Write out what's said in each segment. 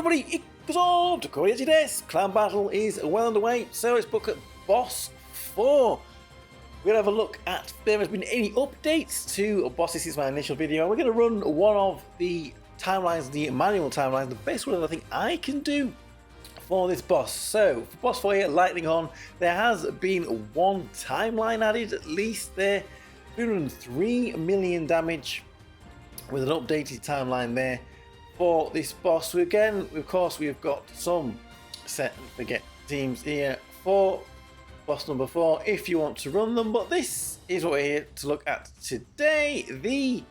everybody, it's on Tokkuri Yashi. Clan battle is well underway, so let's look at boss 4. We're going to have a look at if there has been any updates to bosses since my initial video. We're going to run one of the timelines, the manual timelines, the best one I think I can do for this boss. So, for boss 4 here, Lightening Horn, there has been one timeline added, at least there. 203 million damage with an updated timeline there for this boss. Again, of course, we've got some set and forget teams here for boss number 4 if you want to run them, but this is what we're here to look at today, the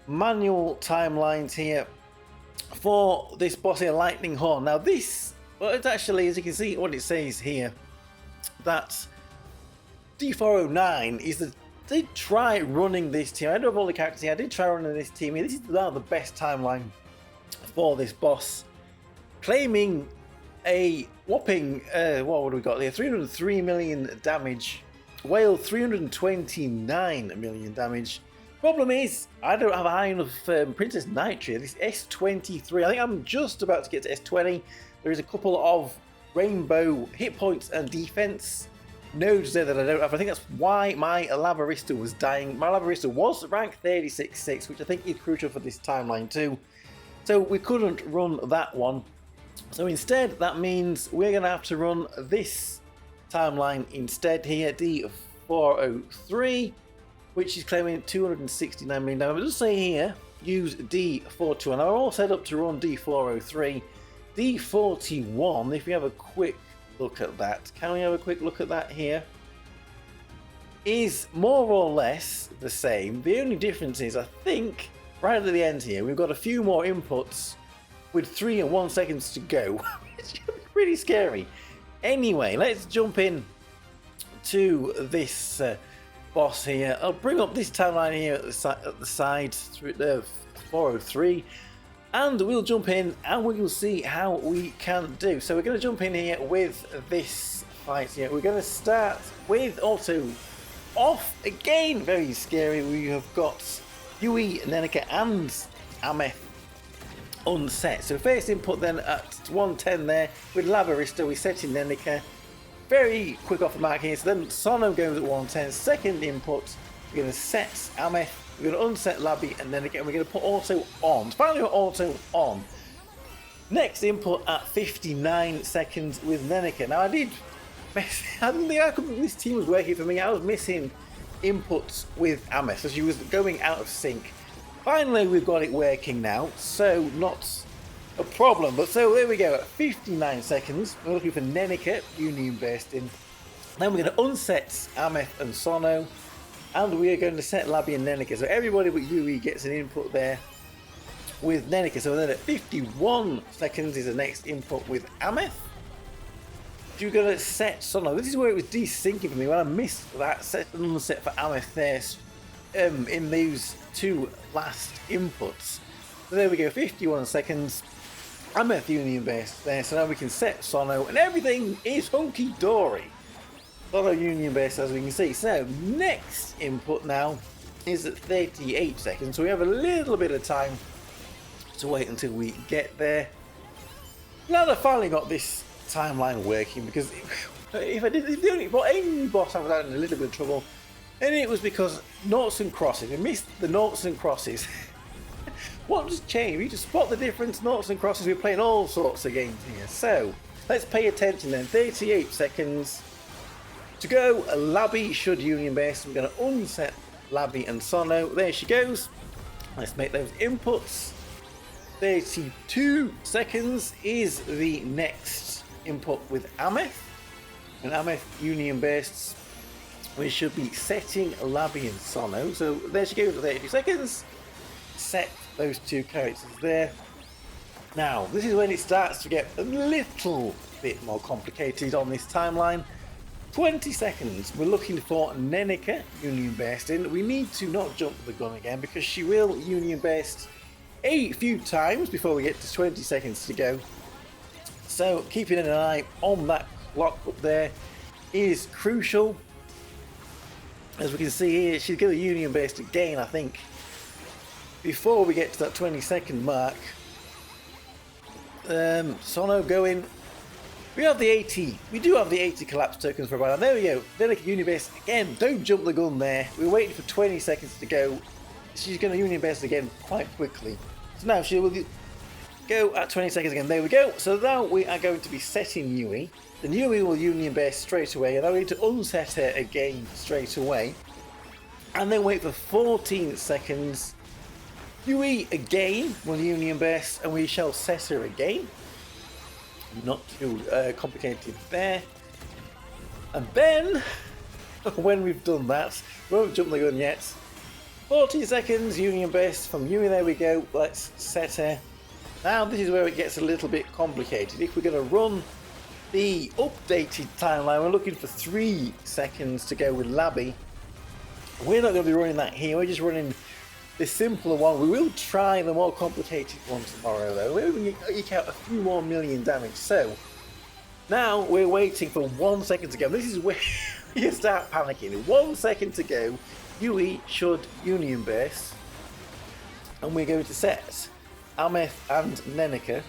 manual timelines here for this boss here, Lightening Horn. Now this, well, it's actually, as you can see what it says here, that D409 is the did try running this team. I don't have all the characters here. I did try running this team here. This is now the best timeline for this boss, claiming a whopping what would we got there? 303 million damage. Whale 329 million damage. Problem is, I don't have a high enough Princess Nitria. This S23. I think I'm just about to get to S20. There is a couple of rainbow hit points and defense nodes there that I don't have. I think that's why my Labarista was dying. My Labarista was rank 36.6, which I think is crucial for this timeline too. So we couldn't run that one. So instead, that means we're going to have to run this timeline instead here, D403, which is claiming 269 million damage. It does say here, use D42, and I'm all set up to run D403. D41, if we have a quick look at that. Can we have a quick look at that here? Is more or less the same. The only difference is, I think, right at the end here, we've got a few more inputs with 3 and 1 seconds to go, which is pretty scary. Anyway, let's jump in to this boss here. I'll bring up this timeline here at the side through the 403. And we'll jump in and we will see how we can do. So we're going to jump in here with this fight here. We're going to start with auto off again. Very scary. We have got Yui, Nenika and Ameth unset. So first input then at 110 there with Labarista. We set in Nenika. Very quick off the mark here. So then Sono goes at 110. Second input, we're going to set Ameth. We're going to unset Labby, and then again we're going to put auto on. Finally got auto on. Next input at 59 seconds with Nenika. Now I didn't think this team was working for me. I was missing inputs with Ameth, so she was going out of sync. Finally we've got it working now, so not a problem. But so there we go, at 59 seconds, we're looking for Nenika, Union Bursting. Then we're going to unset Ameth and Sono. And we are going to set Labby and Nenika. So everybody but Yui gets an input there with Nenika. So then at 51 seconds is the next input with Ameth. You're going to set Sono. This is where it was desyncing for me when I missed that set and unset for Ameth there in those two last inputs. So there we go, 51 seconds. Ameth Union based there. So now we can set Sono and everything is hunky dory. Sono Union base, as we can see. So next input now is at 38 seconds, so we have a little bit of time to wait until we get there. Now I finally got this timeline working, because if the only boss I was having a little bit of trouble, and it was because noughts and crosses. We missed the noughts and crosses. What just changed? We just spot the difference. Noughts and crosses. We're playing all sorts of games here. So let's pay attention then. 38 seconds. To go, Labby should Union base. We're going to unset Labby and Sono. There she goes. Let's make those inputs. 32 seconds is the next input with Ameth. And Ameth Union based. We should be setting Labby and Sono. So there she goes at 32 seconds. Set those two characters there. Now, this is when it starts to get a little bit more complicated on this timeline. 20 seconds, we're looking for Nenika, Union based in. We need to not jump the gun again because she will Union based a few times before we get to 20 seconds to go. So keeping an eye on that clock up there is crucial. As we can see here, she's going to Union based again, I think, before we get to that 20-second mark. Sono going. We have the 80. We do have the 80 collapse tokens for a while. There we go. Delicate Unibase again. Don't jump the gun there. We're waiting for 20 seconds to go. She's going to Unibase again quite quickly. So now she will go at 20 seconds again. There we go. So now we are going to be setting Yui. Then Yui will Unibase straight away, and I'm going to unset her again straight away. And then wait for 14 seconds. Yui again will Unibase, and we shall set her again. Not too complicated there. And then, when we've done that, we won't jump the gun yet. 14 seconds, Union Base from Yui, there we go. Let's set her. Now this is where it gets a little bit complicated. If we're going to run the updated timeline, we're looking for 3 seconds to go with Labby. We're not going to be running that here, we're just running the simpler one. We will try the more complicated one tomorrow though. We're going to eke out a few more million damage. So now we're waiting for 1 second to go. This is where you start panicking. 1 second to go. Yui should Union Base. And we're going to set Ameth and Nenica.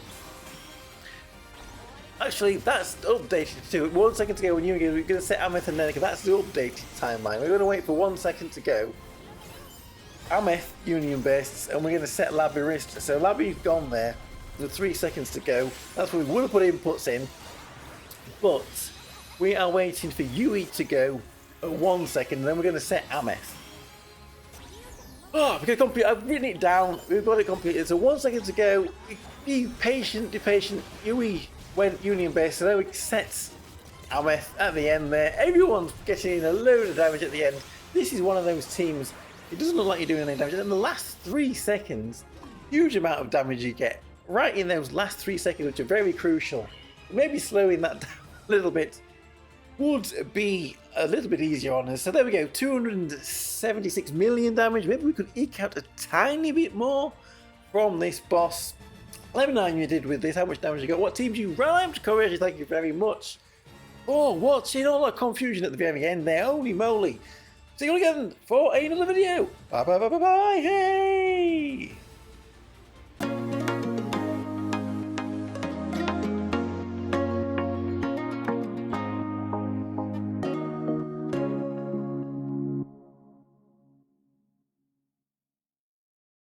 Actually, that's updated too. 1 second to go when Yui goes, we're going to set Ameth and Nenica. That's the updated timeline. We're going to wait for 1 second to go. Ameth Union Base, and we're going to set Labyrist. So Labby's gone there with 3 seconds to go. That's what we would have put inputs in, but we are waiting for Yui to go at 1 second, and then we're going to set Ameth. Oh, we're going to complete. I've written it down. We've got it completed. So 1 second to go. Be patient. Be patient. Yui went Union Base, so then we set Ameth at the end there. Everyone's getting in a load of damage at the end. This is one of those teams. It doesn't look like you're doing any damage. And in the last 3 seconds, huge amount of damage you get right in those last 3 seconds, which are very crucial. Maybe slowing that down a little bit would be a little bit easier on us. So there we go, 276 million damage. Maybe we could eke out a tiny bit more from this boss. Let me know how you did with this, how much damage you got, what teams you rhymed. Courage, thank you very much for watching. All that confusion at the very end there, holy moly. See you again for another video. Bye bye bye bye bye. Hey.